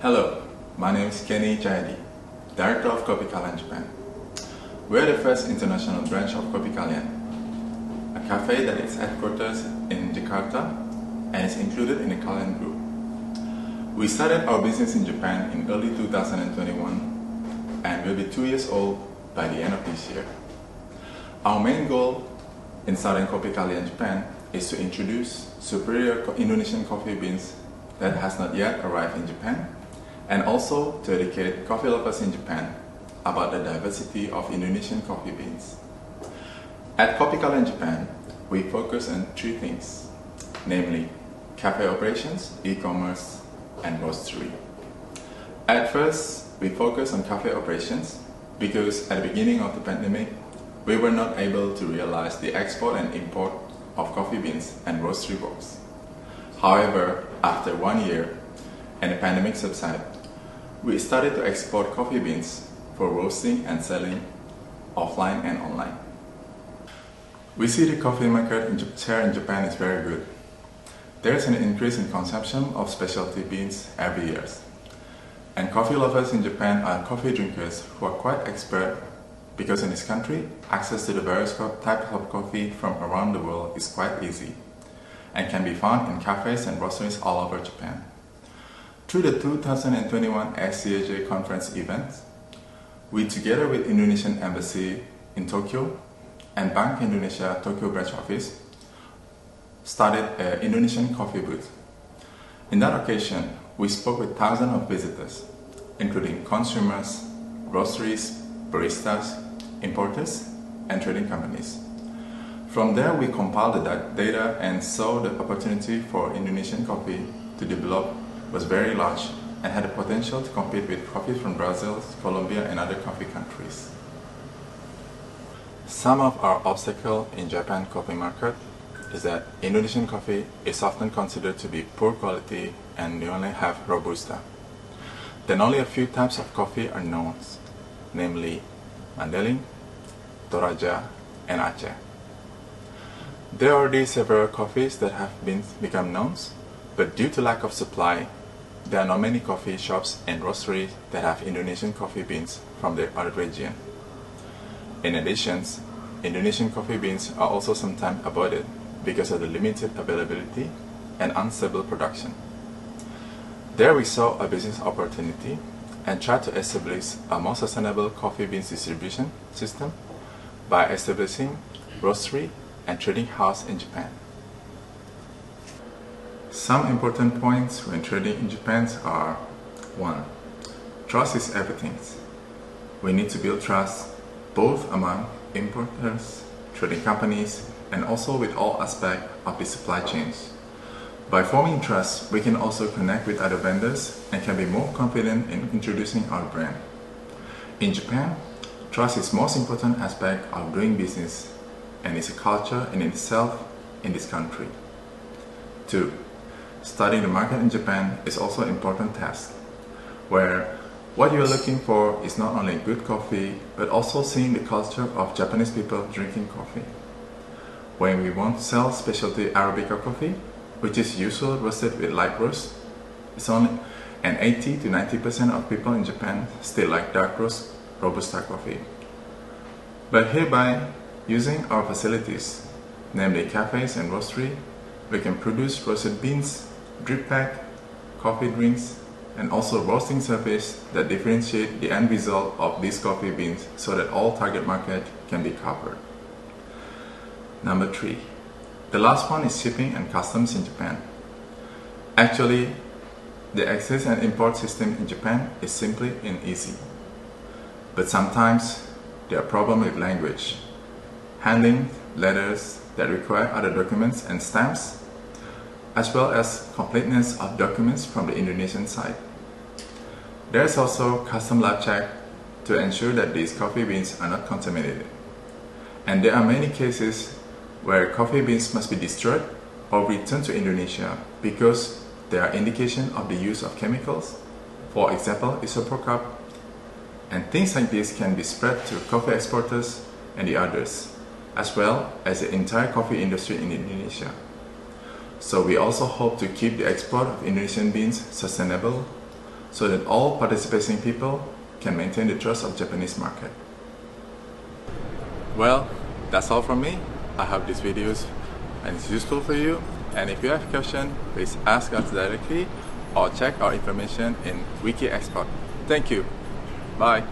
Hello, my name is Kenny Jayadi, Director of Kopikalyan, Japan. We are the first international branch of Kopikalyan, a cafe that is headquartered in Jakarta and is included in the Kalyan Group. We started our business in Japan in early 2021 and will be 2 years old by the end of this year. Our main goal in starting Kopikalyan, Japan is to introduce superior Indonesian coffee beans that has not yet arrived in Japan, and also to educate coffee lovers in Japan about the diversity of Indonesian coffee beans. At Kopikalyan, Japan, we focus on three things, namely cafe operations, e-commerce, and roastery. At first, we focus on cafe operations because at the beginning of the pandemic, we were not able to realize the export and import of coffee beans and roastery works. However, after 1 year and the pandemic subsided, we started to export coffee beans for roasting and selling offline and online. We see the coffee market share in Japan is very good. There is an increase in consumption of specialty beans every year. And coffee lovers in Japan are coffee drinkers who are quite expert because in this country, access to the various types of coffee from around the world is quite easy and can be found in cafes and roasteries all over Japan. Through the 2021 SCAJ conference event, we together with Indonesian Embassy in Tokyo and Bank Indonesia Tokyo branch office started an Indonesian coffee booth. In that occasion, we spoke with thousands of visitors, including consumers, roasteries, baristas, importers, and trading companies. From there, we compiled the data and saw the opportunity for Indonesian coffee to develop was very large and had the potential to compete with coffee from Brazil, Colombia, and other coffee countries. Some of our obstacles in Japan coffee market is that Indonesian coffee is often considered to be poor quality and they only have Robusta. Then only a few types of coffee are known, namely Mandailing, Toraja, and Aceh. There are already several coffees that have become known, but due to lack of supply, there are not many coffee shops and roasteries that have Indonesian coffee beans from the other region. In addition, Indonesian coffee beans are also sometimes avoided because of the limited availability and unstable production. There we saw a business opportunity and tried to establish a more sustainable coffee beans distribution system by establishing roastery and trading house in Japan. Some important points when trading in Japan are 1. Trust is everything. We need to build trust both among importers, trading companies, and also with all aspects of the supply chains. By forming trust, we can also connect with other vendors and can be more confident in introducing our brand. In Japan, trust is the most important aspect of doing business and is a culture in itself in this country. 2. Studying the market in Japan is also an important task, where what you are looking for is not only good coffee, but also seeing the culture of Japanese people drinking coffee. When we want to sell specialty Arabica coffee, which is usually roasted with light roast, it's only and 80 to 90% of people in Japan still like dark roast Robusta coffee. But hereby, using our facilities, namely cafes and roastery, we can produce roasted beans, drip pack, coffee drinks, and also roasting service that differentiate the end result of these coffee beans so that all target market can be covered. Number 3. The last one is shipping and customs in Japan. Actually, the access and import system in Japan is simply and easy. But sometimes there are problems with language, handling letters that require other documents and stamps, as well as completeness of documents from the Indonesian side. There is also custom lab check to ensure that these coffee beans are not contaminated. And there are many cases where coffee beans must be destroyed or returned to Indonesia because there are indications of the use of chemicals, for example isopropyl, and things like this can be spread to coffee exporters and the others, as well as the entire coffee industry in Indonesia. So we also hope to keep the export of Indonesian beans sustainable so that all participating people can maintain the trust of Japanese market. Well, that's all from me. I hope this video is useful for you, and if you have a question, please ask us directly or check our information in Wiki Export. Thank you. Bye.